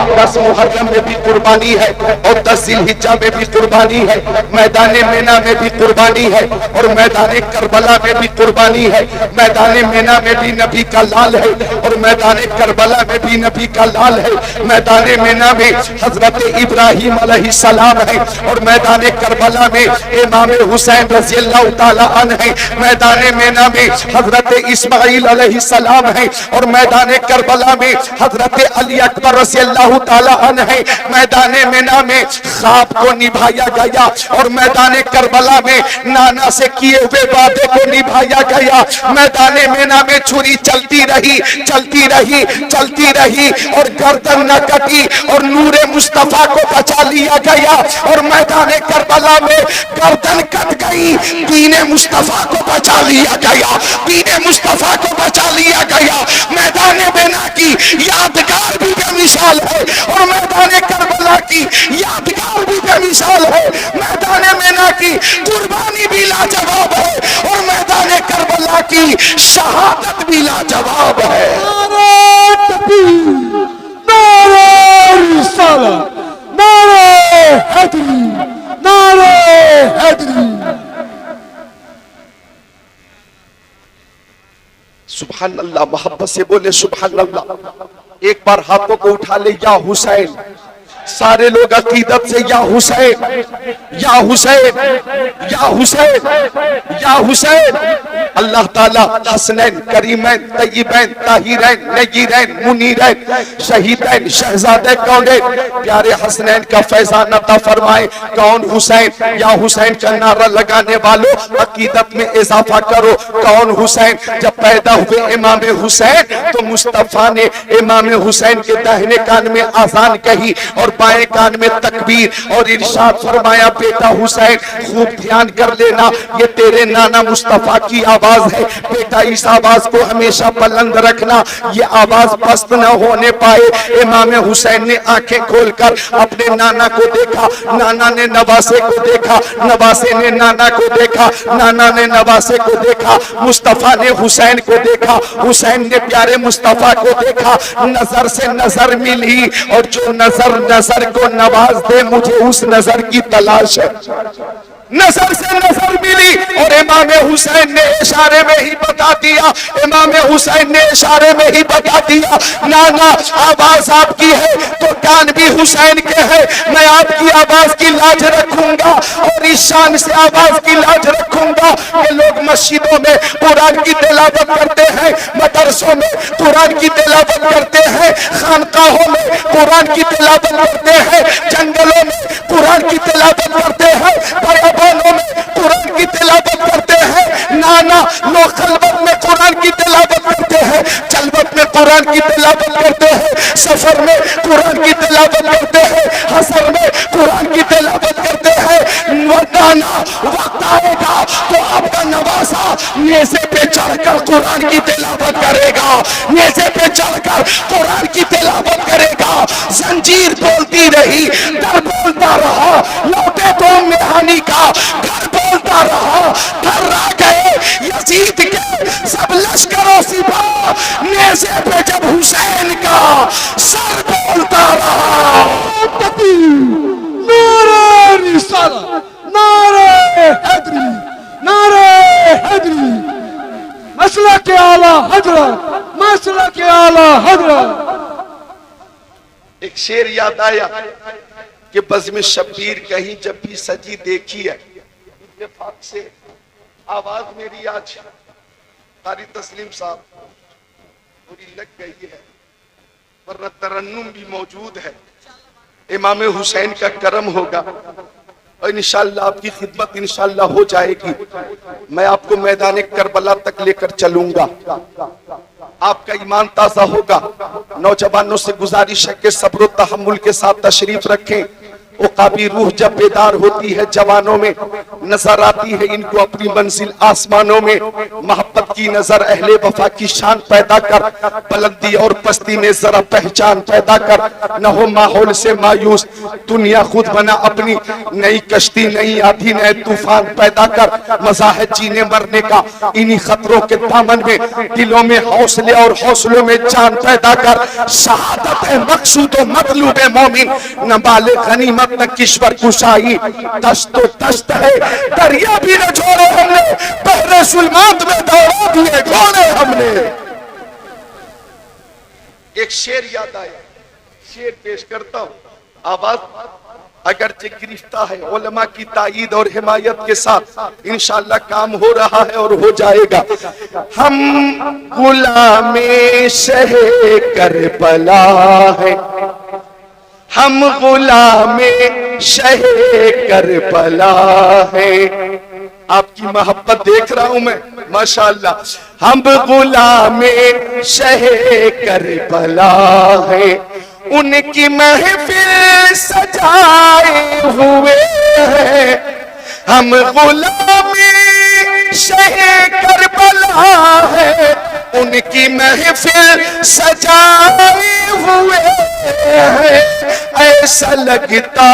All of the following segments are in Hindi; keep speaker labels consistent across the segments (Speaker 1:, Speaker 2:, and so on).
Speaker 1: 10 मुहर्रम में भी कुर्बानी है और 10 जिलहिज्जा में भी कुर्बानी है, मैदान मेना में भी कुर्बानी है और मैदान करबला में भी कुर्बानी है। मैदान मेना में भी नबी का लाल है और मैदान करबला में भी नबी का लाल है। मैदान मेना में हजरत इब्राहिम अलैहिस्सलाम है और मैदान करबला में इमाम हुसैन रज़ियल्लाहु ताला अन्हु है। मैदान मेना में हजरत इस्माइल अलैहिस्सलाम है और मैदान करबला में हजरत अली अकबर रज़ियल्लाहु ताला अन्हु है। मैदान मेना में ख्वाब को निभाया गया और मैदान करबला में नाना से किए हुए वादे को निभाया गया। मैदान मेना में छुरी चलती रही चलती रही चलती रही और गर्दन न कटी और नूरे मुस्तफा को बचा लिया गया। और मैदान करबला में गर्दन कट गई, दीने मुस्तफा को बचा लिया गया, दीने मुस्तफा को बचा लिया गया। मैदान मेना की यादगार भी बेमिसाल है और मैदान करबला की यादगार भी बेमिसाल है। मैदान मेना की कुर्बानी भी लाजवाब है और मैदान करबला की शहादत भी लाजवाब है।
Speaker 2: नारे तकबीर, नारे रिसालत, नारे हैदरी, नारे हैदरी।
Speaker 1: सुभान अल्लाह, मोहब्बत से बोले सुभान अल्लाह। एक बार हाथों को उठा ले, या हुसैन। सारे लोग अकीदत से या हुसैन, या हुसैन, या हुसैन, या हुसैन। अल्लाह ताला हसनैन, करीमैन, तय्यबैन, ताहिरैन, नजीरैन, मुनीरैन, शहीदैन, शहजादे कौनैन, प्यारे हसनैन का फैजान अता फरमाए। कौन हुसैन? या हुसैन का नारा लगाने वालों अकीदत में इजाफा करो। कौन हुसैन? जब पैदा हुए इमाम हुसैन तो मुस्तफा ने इमाम हुसैन के दाहिने कान में आजान कही और बाएं कान में तकबीर और इरशाद फरमाया, बेटा हुसैन खूब ध्यान कर लेना, ये तेरे नाना मुस्तफा की आवाज है। बेटा इस आवाज को हमेशा बुलंद रखना, ये आवाज पस्त न होने पाए। इमाम हुसैन ने आंखें खोलकर अपने नाना को देखा, नाना ने नवासे को देखा, नवासे ने नाना को देखा, नाना ने नवासे को देखा, मुस्तफा ने हुसैन को देखा, हुसैन ने प्यारे मुस्तफा को देखा। नजर से नजर मिली और जो नजर को नवाज दे, मुझे उस नजर की तलाश है। नजर से नजर मिली और इमाम हुसैन ने इशारे में ही बता दिया, इमाम हुसैन ने इशारे में ही बता दिया, नाना आवाज आपकी है तो कान भी हुसैन के हैं। मैं आपकी आवाज की लाज रखूंगा और इस शान से आवाज की लाज रखूंगा कि लोग मस्जिदों में कुरान की तिलावत करते हैं, मदरसों में कुरान की तिलावत करते हैं, खानकाहों में कुरान की तिलावत करते हैं, जंगलों में कुरान की तिलावत करते हैं, बयाबानों में कुरान की तिलावत करते हैं। नाना लोग खलवत में कुरान की तिलावत करते हैं, जलवत में कुरान की तिलावत करते हैं, सफर में कुरान की तिलावत करते हैं, हसर में कुरान की तिलावत करते हैं। नाना वक्त आएगा तो आपका नवासा नेज़े पे चढ़कर कुरान की तिलावत करेगा, नेज़े पे चढ़कर कुरान की तिलावत करेगा। जंजीर बोलती रही, डर बोलता रहा, लौटे तो मेहानी का घर बोलता रहा, थर्रा गए यजीद के सब लश्करों सिपा, नेज़े पे जब हुसैन का सर बोलता रहा।
Speaker 2: नारे रिसालत, नारे हैदरी, नारे हैदरी, मसला के आला हजरत, मसला के आला हजरत।
Speaker 1: एक शेर याद आया कि बज़्म शब्बीर कहीं जब भी सजी देखी है, इत्तेफाक से आवाज मेरी आज कारी तस्लीम साहब पूरी लग गई है, वरना तरन्नुम भी मौजूद है। इमाम हुसैन का करम होगा और इंशाअल्लाह आपकी खिदमत इंशाअल्लाह हो जाएगी। मैं आपको मैदान करबला तक लेकर चलूंगा, आपका ईमान ताजा होगा। नौजवानों से गुजारिश है कि सब्र तहम्मुल के साथ तशरीफ रखें। उकाबी रूह जब बेदार होती है जवानों में, नजर आती है इनको अपनी मंजिल आसमानों में। मोहब्बत की नजर अहले वफा की शान पैदा कर, बुलंदी और पस्ती में जरा पहचान पैदा कर। न हो माहौल से मायूस, दुनिया खुद बना अपनी नई कश्ती, नई आधी नए तूफान पैदा कर। मजा है जीने मरने का इन्हीं खतरों के दामन में, दिलों में हौसले और हौसलों में जान पैदा कर। शहादत है मकसूद व मतलूब मोमिन, न बाले गनीमत न किश्वर कुशाई। दस्त तो दस्त है दरिया भी न छोड़े हमने, पहले सुलमात में दौड़ा दिए घोड़े हमने। एक शेर याद आया, शेर पेश करता हूं, आवाज अगरचे गिरफ्ता है उलमा की ताईद और हिमायत के साथ इंशाअल्लाह काम हो रहा है और हो जाएगा। हम गुलामे शहे करबला है, हम गुलामे शहे करबला है। आपकी मोहब्बत देख रहा हूं मैं माशाअल्लाह। हम गुलामे शहे करबला है, उनकी महफिल सजाए हुए हैं। हम गुलामे शहे करबला है, उनकी महफिल सजाए हुए हैं। ऐसा लगता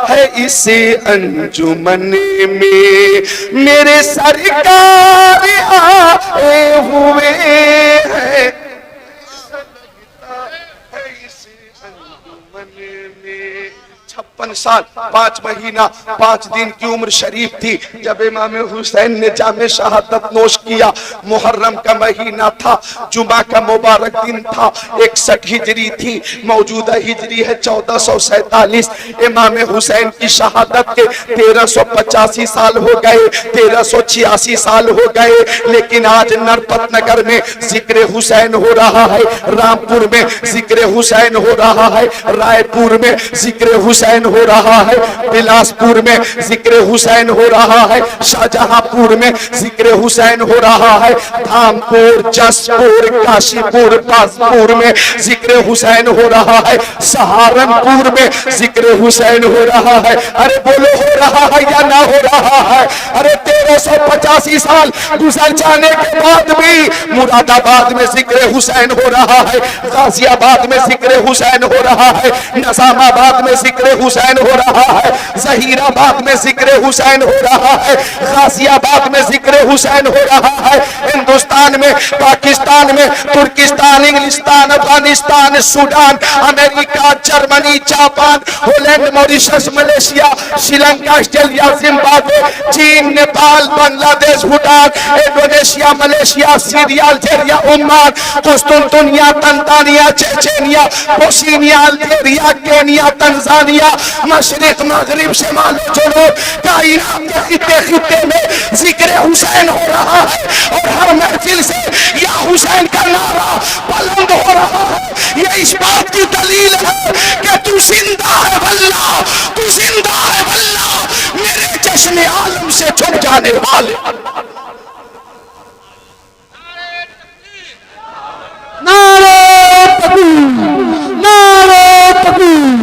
Speaker 1: है इसे अंजुमन में मेरे सरकार आए हुए हैं। 56 साल 5 महीना 5 दिन की उम्र शरीफ थी जब इमाम हुसैन ने जामे शहादत नोश किया। मुहर्रम का महीना था, जुमा का मुबारक दिन था, 61 हिजरी थी, मौजूदा हिजरी है 1447। इमाम हुसैन की शहादत के 1385 साल हो गए, 1386 साल हो गए, लेकिन आज नरपत नगर में जिक्र हुसैन हो रहा है, रामपुर में जिक्र हुसैन हो रहा है, रायपुर में जिक्र हुसैन हो रहा है, बिलासपुर में जिक्र हुसैन हो रहा है, शाहजहांपुर में जिक्र हुसैन हो रहा है, धामपुर, जसपुर, काशीपुर, बाजपुर में जिक्र हुसैन हो रहा है, सहारनपुर में जिक्र हुसैन हो रहा है। अरे बोलो हो रहा है या ना हो रहा है? अरे 1385 साल गुजर जाने के बाद भी मुरादाबाद में जिक्र हुसैन हो रहा है, गाजियाबाद में जिक्र हुसैन हो रहा है, निजामाबाद में जिक्र हुसैन हो रहा है, जहीराबाद में जिक्र हुसैन हो रहा है, गाजियाबाद में जिक्र हुसैन हो रहा है। हिंदुस्तान में, पाकिस्तान में, तुर्किस्तान, इंग्लिस्तान, Afghanistan, Sudan, America, Germany, Japan, Holland, Mauritius, Malaysia, Sri Lanka, Australia, Zimbabwe, चीन, Nepal, Bangladesh, Bhutan, Indonesia, Malaysia, Syria, Algeria, Oman, कुस्तुनतुनिया, Tanzania, Chechnya, Bosnia, Algeria, Kenya, Tanzania, मशरिक, मगरिब, शिमाल, जुनूब, कायनात के खित्ते खित्ते में जिक्र हुसैन हो रहा है और हर महफिल से या हुसैन का नारा बुलंद हो रहा है। ये इस बात की दलील है कि तू जिंदा है वल्लाह, तू जिंदा है वल्लाह, मेरे जश्न आलम से छुप जाने वाले।
Speaker 2: नारे तकबीर, नारे तकबीर,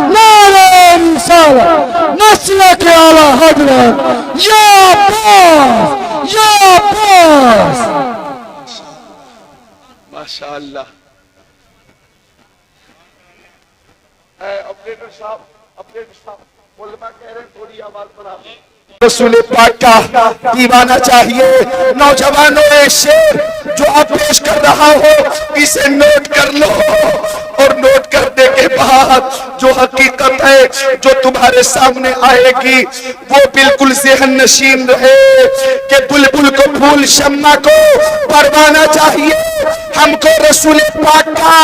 Speaker 2: नारे रिसालत, मसलक आला हजरत, या अब्बास, या अब्बास।
Speaker 1: माशाअल्लाह। ऑपरेटर साहब, उलमा कह रहे हैं थोड़ी आवाज बढ़ा दो। रसूल पाक का दीवाना चाहिए। नौजवानों, एक शेर जो आप पेश कर रहा हो इसे नोट कर लो और नोट करने के बाद जो हकीकत है जो तुम्हारे सामने आएगी वो बिल्कुल ज़हन नशीन रहे कि बुलबुल को फूल, शम्मा को परवाना चाहिए, हमको रसूल पाक का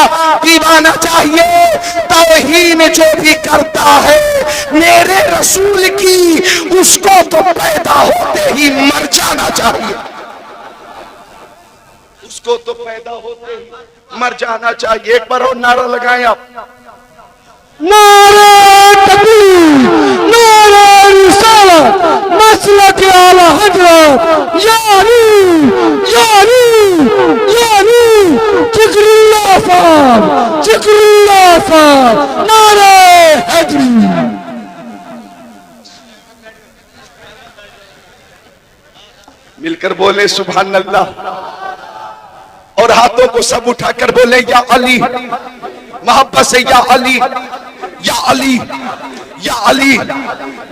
Speaker 1: दीवाना चाहिए। तौहीन जो भी करता है मेरे रसूल की, उसको तो पैदा होते ही मर जाना चाहिए, उसको तो पैदा होते ही मर जाना चाहिए। एक बार और नारा लगाएं आप।
Speaker 2: नारे तकबीर, नारे रिसालत, मसलक आला हजरत, या अली, या अली, या अली, जिक्रुल्लाह साहब, जिक्रुल्लाह साहब, नारे हैदरी।
Speaker 1: मिलकर बोले सुभान अल्लाह, और हाथों को सब उठाकर बोले या अली, मोहब्बत से या अली, या अली, या अली।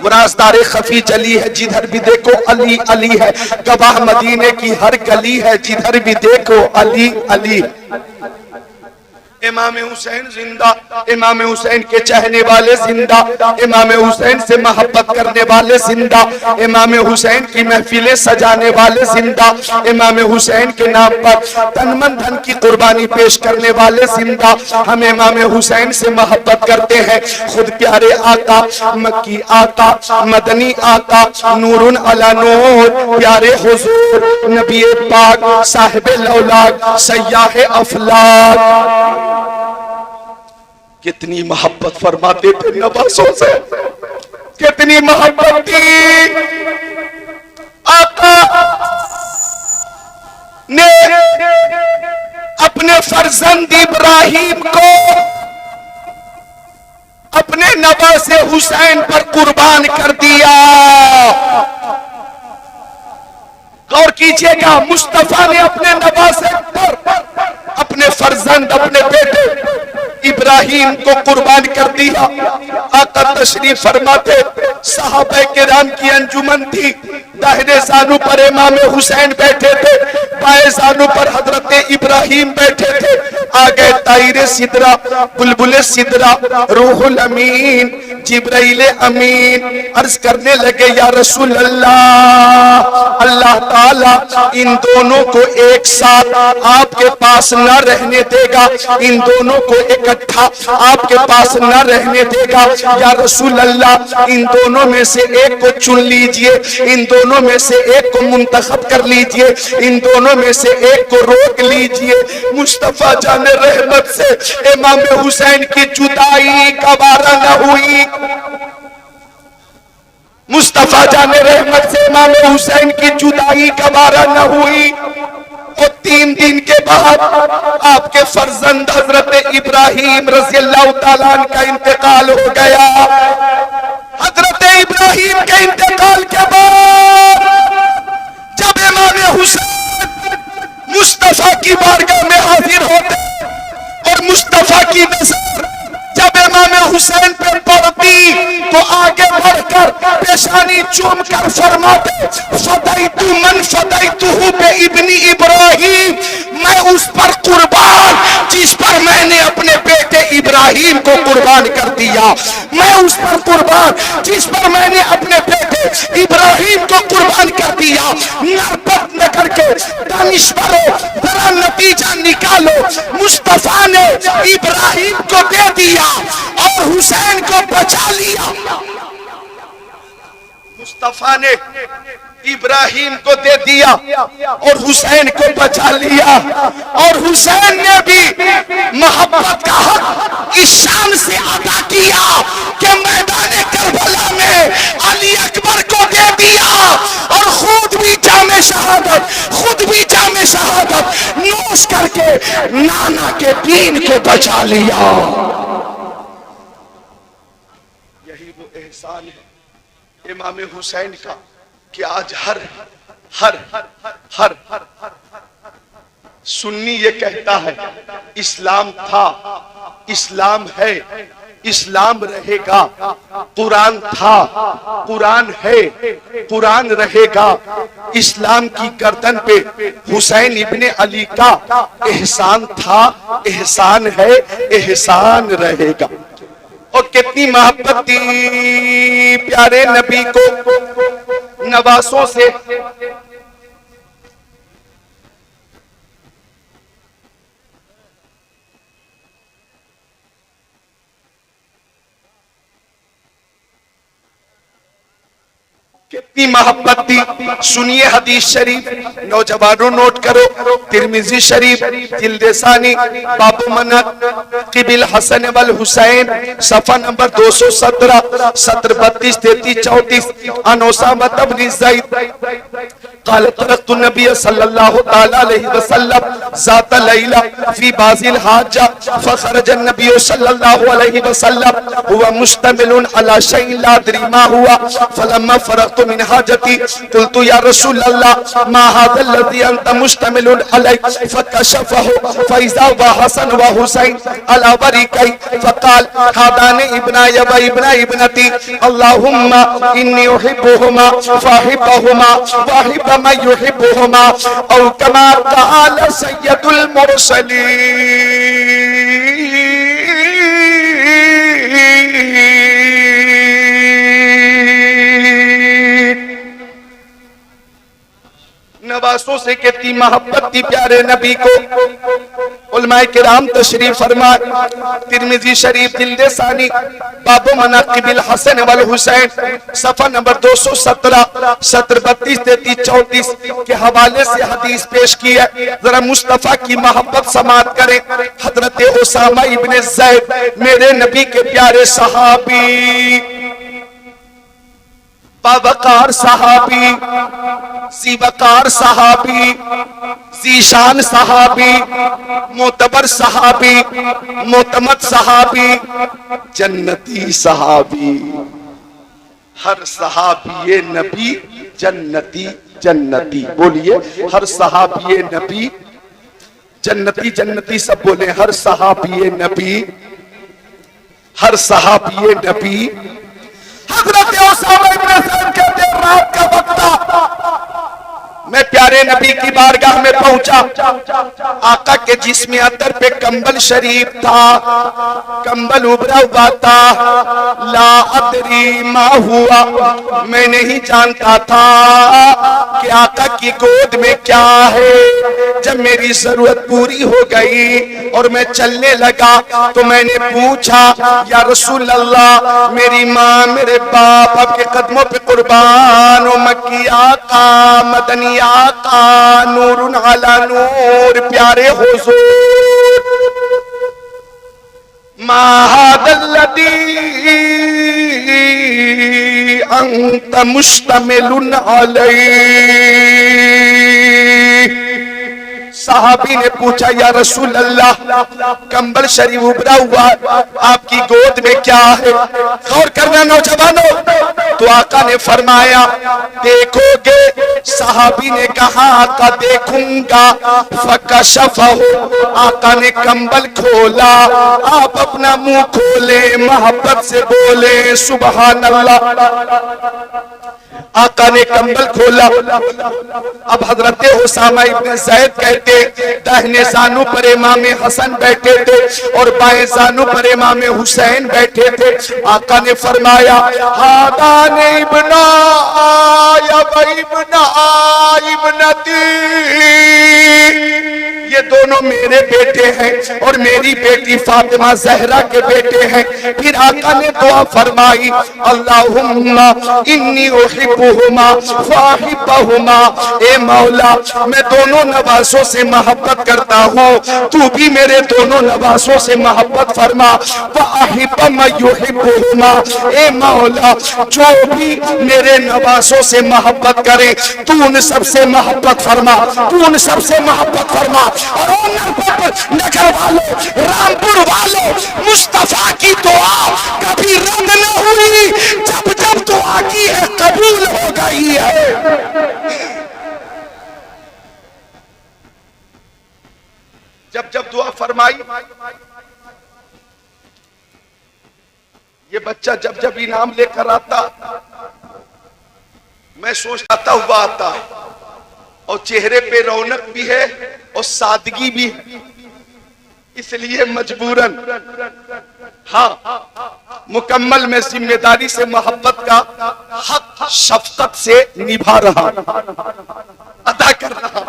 Speaker 1: मुराजदारे खफी जली है, जिधर भी देखो अली अली है। गवाह मदीने की हर गली है, जिधर भी देखो अली अली। इमाम हुसैन जिंदा, इमाम हुसैन के चाहने वाले जिंदा, इमाम हुसैन से मोहब्बत करने वाले जिंदा, इमाम हुसैन की महफिलें सजाने वाले जिंदा, इमाम हुसैन के नाम पर तन मन धन की कुर्बानी पेश करने वाले जिंदा। हम इमाम हुसैन से मोहब्बत करते हैं। खुद प्यारे आका, मक्की आका, मदनी आका, नूरुन अला नूर, प्यारे हुजूर नबी पाक साहिब लौलाक सयाह अफलाक कितनी मोहब्बत फरमाते थे नवासों से, कितनी मोहब्बत थी। आका ने अपने फर्जंद इब्राहिम को अपने नवासे हुसैन पर कुर्बान कर दिया। गौर कीजिएगा, मुस्तफा ने अपने नवासे पर अपने फर्जंद, अपने बेटे इब्राहिम को कुर्बान कर दिया। आका तशरीफ फरमाते, सहाबा किराम की अंजुमन थी। दाहिने जानू पर इमाम हुसैन बैठे थे, बाएं जानू पर हजरत इब्राहिम बैठे थे। आ गए ताइरे सिदरा, बुलबुले सिदरा, रूहुल अमीन, जिब्राइल अमीन। अर्ज करने लगे, या रसूल अल्लाह, अल्लाह ताला इन दोनों को एक साथ आपके पास न रहने देगा, इन दोनों को इकट्ठा आपके पास न रहने देगा। या रसूल अल्लाह, इन दोनों में से एक को चुन लीजिए, इन दोनों में से एक को मुंतखब कर लीजिए, इन दोनों में से एक को रोक लीजिए। मुस्तफा जाने रहमत से इमाम हुसैन की जुदाई का वारा न हुई। मुस्तफा जाने रहमत से इमाम हुसैन की जुदाई का वारा न हुई। और 3 दिन के बाद आपके फर्जंद हजरत इब्राहिम रज़ियल्लाहु ताला अन्हु का इंतकाल हो गया। हजरत इब्राहिम के इंतकाल के बाद जब इमाम हुसैन मुस्तफा की बारगाह में हाजिर होते और मुस्तफा की नजर जब इमाम हुसैन पे पड़ती तो आगे बढ़कर पेशानी चूम कर फरमाते, फदैतु मन फदैतुहु बे इब्नी इब्राहिम, मैं उस पर कुर्बान जिस पर मैंने अपने बेटे इब्राहिम को कुर्बान कर दिया। मैं उस पर कुर्बान जिस पर मैंने अपने बेटे इब्राहिम को कुर्बान कर दिया। नरपत न करके दानिश्वरों बड़ा नतीजा निकालो, मुस्तफा ने इब्राहिम को दे दिया और हुसैन को बचा लिया। मुस्तफा ने इब्राहिम को दे दिया और हुसैन को बचा लिया। और हुसैन ने भी मोहब्बत का हक इस शान से अदा किया कि मैदान करबला में अली अकबर को दे दिया और खुद भी जामे शहादत, खुद भी जामे शहादत नोश करके नाना के दीन को बचा लिया। यही वो एहसान है इमाम हुसैन का कि आज हर हर हर हर सुन्नी ये कहता है इस्लाम था, इस्लाम है, इस्लाम रहेगा। कुरान था, कुरान है, कुरान रहेगा। इस्लाम की गर्दन पे हुसैन इब्ने अली का एहसान था, एहसान है, एहसान रहेगा। और कितनी मोहब्बत थी प्यारे नबी को नवासों से। कितनी मोहब्बत थी। सुनिए हदीस शरीफ, नौजवानों नोट करो, तिरमिजी शरीफ जिल्देसानी बाबू मनत किबिल हसन वल हुसैन सफा नंबर 217 सत्र 32 33 34 अनोसा मतबनी ज़ैद क़ाल तरक़्तु नबी सल्लल्लाहु तआला अलैहि वसल्लम ज़ात लैला फी बाज़िल हाजा फ़ख़रज नबी सल्लल्लाहु अलैहि वसल्लम हुवा मुश्तमिलुन अला शैइन ला अदरी मा हुआ फलम्मा फ़रग़्तु मिन हाजती क़ुल्तु या रसूल अल्लाह मा हाज़ा अल्लज़ी अंत मुश्तमिलुन अलैहि फ़कशफ़हु फ़इज़ा हुवा हसन व हुसैन अला वरिकै फ़क़ाल हादानी इब्नाय व इब्ना इब्नती अल्लाहुम्मा इन्नी उहिब्बुहुमा फ़अहिब्बहुमा वअहिब्ब मन युहिब्बुहुमा औ कमा क़ाल सय्यदुल मुरसलीन। नवासों से कितनी मोहब्बत थी प्यारे नबी को। उलमाए किराम तशरीफ फरमा, तिरमिजी शरीफ जिल्द सानी बाबू मनाकिबिल हसन वल हुसैन सफा नंबर 217 सत्र 32 33 34 के हवाले से हदीस पेश की है। जरा मुस्तफा की मोहब्बत समात करें। हजरत उसामा इब्ने ज़ैद मेरे नबी के प्यारे सहाबी, बावकार सहाबी, सीवकार सहाबी, जीशान सहाबी, मोतबर सहाबी, मोतमद सहाबी, जन्नती सहाबी। हर सहाबी नबी जन्नती जन्नती, बोलिए हर सहाबी नबी जन्नती जन्नती, सब बोले हर सहाबी नबी, हर सहाबी नबी। हज़रत उसामा इब्ने ज़ैद कहते हैं रात का वक्त मैं प्यारे नबी की बारगाह में पहुंचा। आका के जिस्म अतर पे कंबल शरीफ था, कंबल उभरा हुआ था। ला अदरी मा हुआ, मैं नहीं जानता था कि आका की गोद में क्या है। जब मेरी जरूरत पूरी हो गई और मैं चलने लगा तो मैंने पूछा या रसूल अल्लाह, मेरी माँ मेरे बाप आपके कदमों पे कुर्बान हो, मक्की आका मदनी आका नूरुन अला नूर, प्यारे हुजूर मा हादल्लदी अंत मुश्तमिलुन अलैहि। साहबी ने पूछा या रसूल अल्लाह, कंबल शरीफ उभरा हुआ आपकी गोद में क्या है? गौर करना नौजवानों। तो आका ने फरमाया देखोगे? साहबी ने कहा आका देखूंगा। फकशफहु, आका ने कंबल खोला। आप अपना मुंह खोले, मोहब्बत से बोले सुबहान अल्लाह। आका ने कंबल खोला। अब हजरत उसामा इब्ने ज़ैद कहते दाहिने जानू पर इमाम हसन बैठे थे और बाएं जानू पर इमाम हुसैन बैठे थे। आका ने फरमाया हादान इब्ना इब्ना इब्नती, ये दोनों मेरे बेटे हैं और मेरी बेटी फातिमा ज़हरा के बेटे हैं। फिर आका ने दुआ फरमाई अल्लाहुम्मा इन्नी उहिब्बुहुमा फ़अहिब्बहुमा, ए मौला मैं दोनों नवासों से मोहब्बत करता हूँ, तू भी मेरे दोनों नवासों से मोहब्बत फरमा। फ़अहिब्ब मन युहिब्बुहुमा, ए मौला जो भी मेरे नवासों से मोहब्बत करे तू उन सबसे मोहब्बत फरमा, तू उन सबसे मोहब्बत फरमा। और नगर वालों, रामपुर वालों, मुस्तफा की दुआ कभी रद्द न हुई, जब जब दुआ की है कबूल हो गई है। जब जब दुआ फरमाई, ये बच्चा जब जब इनाम लेकर आता मैं सोचता हुआ आता, और चेहरे पे रौनक भी है और सादगी भी है, इसलिए मजबूरन हाँ मुकम्मल में जिम्मेदारी से मोहब्बत का हक शफकत से निभा रहा, अदा कर रहा।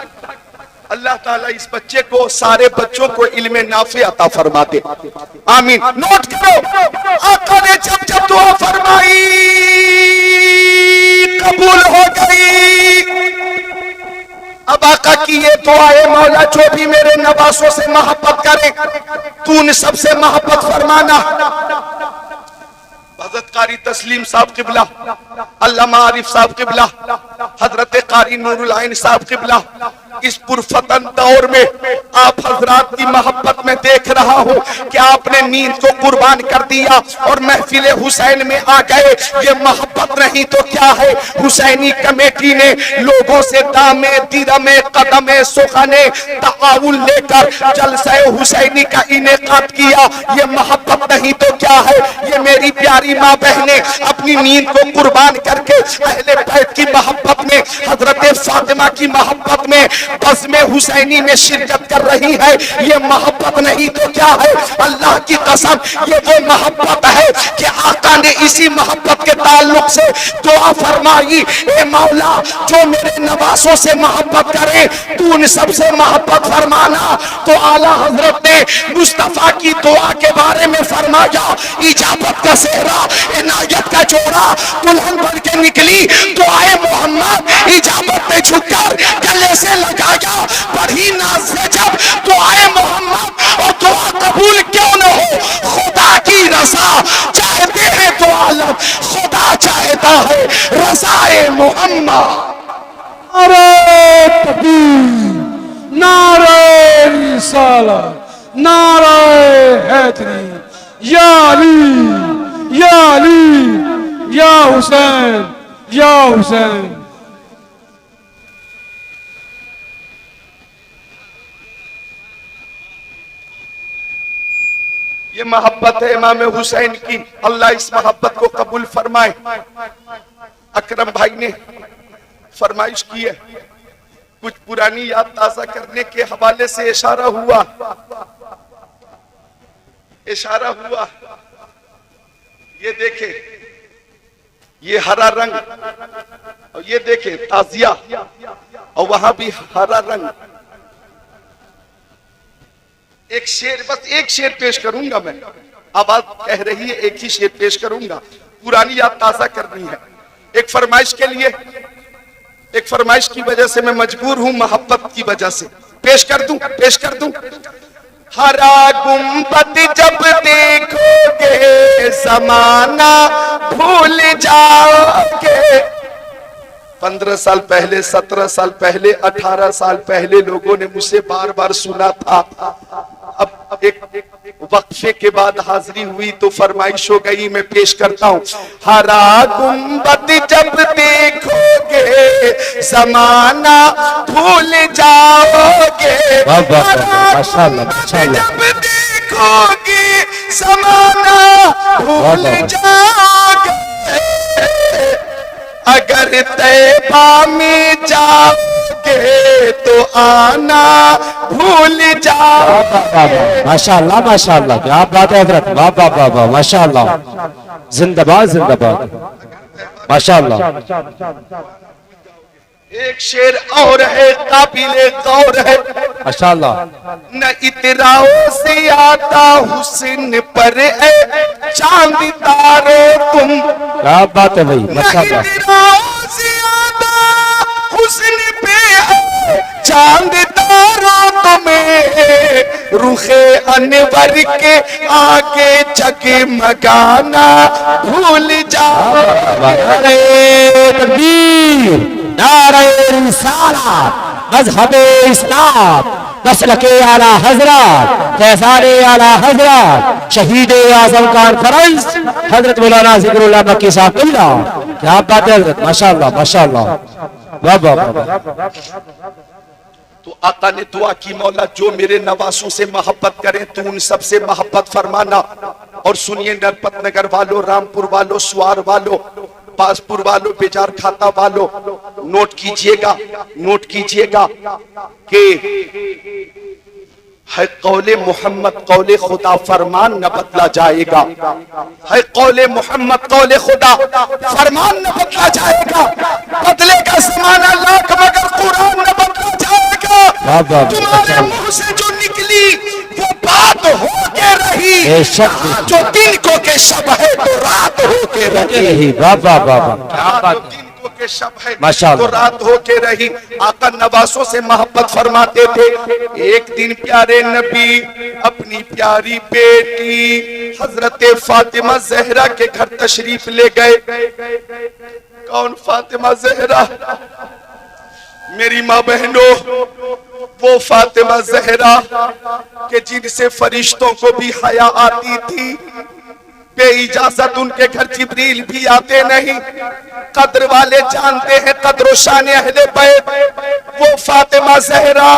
Speaker 1: अल्लाह ताला इस बच्चे को, सारे बच्चों को इल्मे नाफे अता फरमा दे, आमीन। नोट करो, आका ने जब जब दुआ फरमाई कबूल हो गई। अब आका की ये दुआ है मौला जो भी मेरे नवासों से मोहब्बत करे तू उन सबसे मोहब्बत फरमाना। हज़रत कारी तस्लीम साहब किबला, अल्लामा आरिफ साहब किबला, हजरत कारी नूरुल आइन साहब किबला इस पुरफतन दौर में आप हजरात की मोहब्बत में देख रहा हूँ कि आपने नींद को कुर्बान कर दिया और महफिल हुसैन में आ गए। ये मोहब्बत नहीं तो क्या है। हुसैनी कमेटी ने लोगों से दामे दिरमे कदमे सुखने ताउल लेकर जलसा हुसैनी का इनेकाद किया। ये मोहब्बत नहीं तो क्या है। ये मेरी प्यारी माँ बहनें अपनी नींद को कुर्बान करके अहले बैत की मोहब्बत में, हजरत फातिमा की मोहब्बत में, बज़्म हुसैनी में शिरकत कर रही है। ये मोहब्बत नहीं तो क्या है। अल्लाह की कसम ये वो मोहब्बत है कि आका ने इसी मोहब्बत के ताल्लुक से दुआ फरमाई, ए मौला जो मेरे नवासों से मोहब्बत करे तू उन सब से मोहब्बत फरमाना। तो आला हजरत ने मुस्तफा की दुआ के बारे में फरमाया, इजाबत का सेहरा इनायत का जोड़ा दुल्हन बन के निकली तो आए मोहम्मद इजाबत में झुककर गले से लगाया बड़ी नाज से जब तो आए मोहम्मद और दुआ कबूल क्यों न हो। खुदा की रजा चाहते हैं तो आलम खुदा चाहता है रज़ाए मोहम्मद।
Speaker 2: नारे तकबीर, नारे रिसालत, नारे हैदरी, या अली या अली या हुसैन या हुसैन।
Speaker 1: ये मोहब्बत है इमाम हुसैन की। अल्लाह इस मोहब्बत को कबूल फरमाए। अकरम भाई ने फरमाइश की है, कुछ पुरानी याद ताजा करने के हवाले से इशारा हुआ। ये देखे ये हरा रंग और ये देखे ताजिया और वहां भी हरा रंग। एक शेर, बस एक शेर पेश करूंगा मैं। आवाज कह रही है एक ही शेर पेश करूंगा, पुरानी याद ताजा करनी है। एक फरमाइश के लिए, एक फरमाइश की वजह से मैं मजबूर हूं, मोहब्बत की वजह से पेश कर दूं। हरा गुंबद जब देखोगे जमाना भूल जाओगे। 15 साल पहले, 17 साल पहले, 18 साल पहले लोगों ने मुझसे बार बार सुना था। अब एक वक्फे के बाद हाजिरी हुई तो फरमाइश हो गई, मैं पेश करता हूँ। हरा गुंबद जब देखोगे जमाना भूल जाओगे। जब देखोगे जमाना भूल जाओगे। अगर तैबा में जाओगे तो आना भूल जाओगे।
Speaker 2: माशाअल्लाह माशाअल्लाह, क्या बात है हजरत, वाह वाह वाह वाह, माशाअल्लाह, जिंदाबाद जिंदाबाद, माशाअल्लाह।
Speaker 1: एक शेर और है काबिले गौर है,
Speaker 2: माशाअल्लाह।
Speaker 1: न इतराओ से आता हुस्न पर है चांद तारो तुम।
Speaker 2: क्या बात है भाई, माशाअल्लाह।
Speaker 1: न इतराओ से आता हुस्न पे है चांद तारो तुम्हें। रुखे अनवर के आगे जगमगाना भूल जाओ।
Speaker 2: तकबीर, नारे रिसालत, मज़हबे इस्लाम, नस्ल के आला हजरत, फैज़ाने आला हजरत, शहीदे आज़म कॉन्फ्रेंस हजरत मौलाना ज़िक्रुल्लाह मक्की साहब किबला। क्या बात है हजरत, माशाअल्लाह माशाअल्लाह, वाह वाह वाह।
Speaker 1: तो आका ने दुआ की, मौला जो मेरे नवासों से मोहब्बत करें तो उन सब से मोहब्बत फरमाना। और सुनिए नरपत नगर वालों, रामपुर वालों, सुवार वालों, पासपुर वालों, बेजार खाता वालों, नोट कीजिएगा कि है कौले मोहम्मद कौले खुदा, फरमान न बदला जाएगा। है कौले मोहम्मद कौले खुदा, फरमान न बदला जाएगा। बदले का जमाना लाख मगर कुरान न बदला जाएगा। तुम्हारे मुंह से जो निकली वो बात हो के रही। जो दिन को के शब है तो रात हो के रही।
Speaker 2: वाह वाह वाह,
Speaker 1: के शब है
Speaker 2: माशाअल्लाह,
Speaker 1: तो रात होके रही। आका नवासों से मोहब्बत फरमाते थे। एक दिन प्यारे नबी अपनी प्यारी बेटी हजरत फातिमा जहरा के घर तशरीफ ले गए। कौन? फातिमा जहरा। मेरी माँ बहनों, वो फातिमा जहरा के जिनसे फरिश्तों को भी हया आती थी, बेइजाजत उनके घर जिब्रील भी आते नहीं। कद्र वाले जानते हैं कद्र शान अहले बैत। वो फातिमा जहरा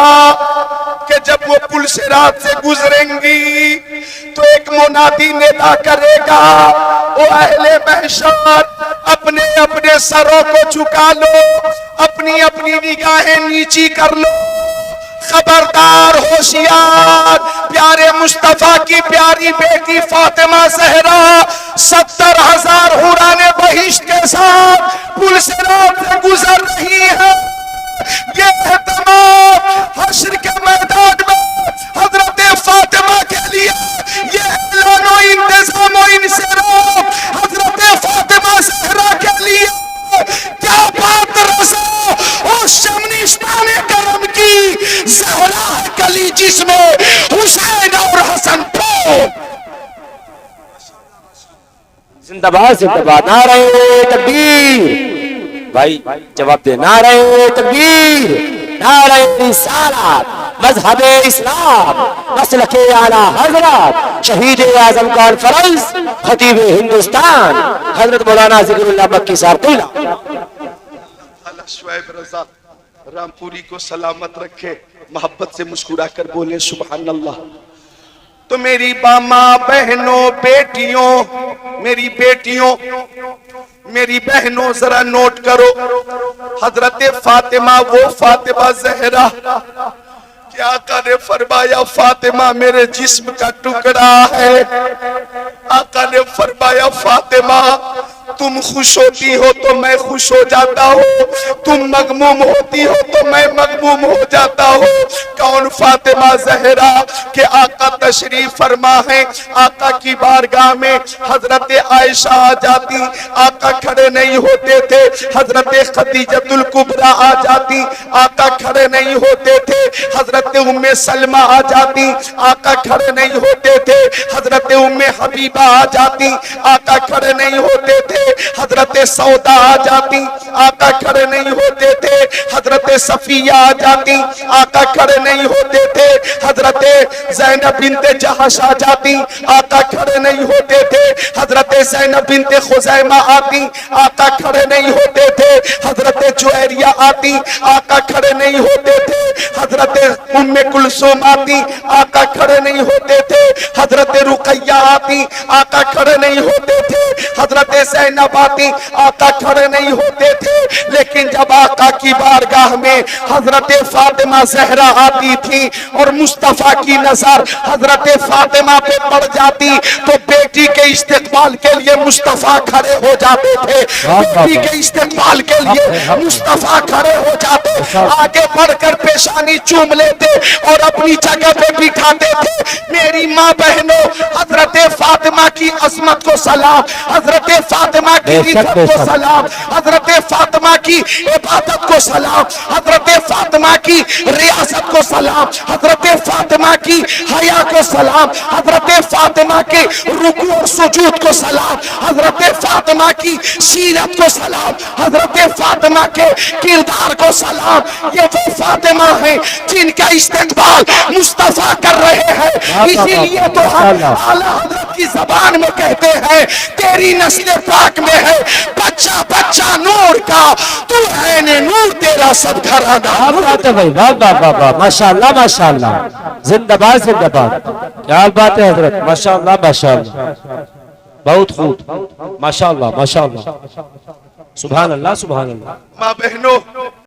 Speaker 1: कि जब वो पुल से रात से गुजरेंगी तो एक मुनादी निदा करेगा, ओ अहले महशर, अपने अपने सरों को झुका लो, अपनी अपनी निगाहें नीची कर लो। खबरदार, होशियार, प्यारे मुस्तफा की प्यारी बेटी फातिमा जहरा 70,000 हुराने बहिश्त के साथ पुल से रात से गुजर रही है। ये तमाम हश्र के मैदान में हजरत फातिमा के लिए ये ऐलान व इंतजाम व इंसराफ हजरत फातिमा जहरा के लिए क्या बात रज़ा और शमनिस्तान करम की ज़हरा कली जिसमें हुसैन और हसन को।
Speaker 2: जिंदाबाद जिंदाबाद, नारे तकबीर। भाई जवाब दे, नारे तकबीर, नारे रिसालत, मजहबे इस्लाम, नस्ल के आला हजरत, शहीद आजम कॉन्फ्रेंस, खतीब हिंदुस्तान हजरत मौलाना जिक्रुल्लाह मक्की साहब।
Speaker 1: शुएब रज़ा रामपुरी को सलामत रखे, मोहब्बत से मुस्कुरा कर बोले सुभान अल्लाह। तो मेरी माँ बहनों, बेटियों, मेरी बेटियों, मेरी बहनों, जरा नोट करो, हजरत फातिमा वो फातिमा जहरा क्या आका ने फरमाया, फातिमा मेरे जिस्म का टुकड़ा है। आका ने फरमाया, फातिमा तुम खुश होती हो तो मैं खुश हो जाता हूँ, तुम मगमूम होती हो तो मैं मगमूम हो जाता हूँ। कौन? फातिमा जहरा के आका तशरीफ फरमा है। आका की बारगाह में हजरत आयशा आ जाती, आका खड़े नहीं होते थे। हजरत खदीजतुल कुबरा आ जाती, आका खड़े नहीं होते थे। हजरत उम्मे सलमा आ जाती, आका खड़े नहीं होते थे। हजरत उम्मे हबीबा आ जाती, आका खड़े नहीं होते थे। हजरत सौदा आ जाती, आका खड़े नहीं होते थे। हजरत सफिया आ जाती, आका खड़े नहीं होते थे। हजरत ज़ैनब बिनते जहश आ जाती, आका खड़े नहीं होते थे। हजरत ज़ैनब बिनते खुज़ैमा आती, आका खड़े नहीं होते थे। हजरत जुवैरिया आती, आका खड़े नहीं होते थे। हजरत उम्मे कुलसूम आती, आका खड़े नहीं होते थे। हजरत रुकैया आती, आका खड़े नहीं होते थे। हजरत ज़ैनब आती, आका खड़े नहीं होते थे। लेकिन जब आका की बारगाह में हजरत फातिमा जहरा आती थी और मुस्तफा की नजर हजरत फातिमा पे पड़ जाती तो बेटी के इस्तेकबाल के लिए मुस्तफा खड़े हो जाते थे। बेटी के इस्तेकबाल के लिए मुस्तफा खड़े हो जाते, आगे बढ़कर पेशानी चूम लेते और अपनी जगह पे बिठाते थे। मेरी माँ बहनों, हजरत फातिमा की अजमत को सलाम, हजरत फातिमा की इज्जत को सलाम, हजरत फातिमा की इबादत को सलाम, हजरत फातिमा की रियासत को सलाम, हजरत फातिमा की हया को सलाम, हजरत फातिमा के रुकू और सुजूद को सलाम, हजरत फातिमा की सीरत को सलाम, हजरत फातिमा के किरदार को सलाम। ये वो फातिमा है जिनका इस्तेकबाल मुस्तफा कर रहे हैं। इसीलिए तो हम आला हजरत की जबान में कहते हैं, तेरी नस्ल पाक में है बच्चा बच्चा नूर का, तू है ने नूर तेरा सब घराना।
Speaker 2: बात है भाई, वाह वाह वाह वाह, माशाअल्लाह माशाअल्लाह, जिंदाबाद जिंदाबाद, क्या बात है हजरत, माशाअल्लाह माशाअल्लाह, बहुत खूब, माशाअल्लाह माशाअल्लाह, सुभान अल्लाह सुभान अल्लाह।
Speaker 1: माँ बहनों,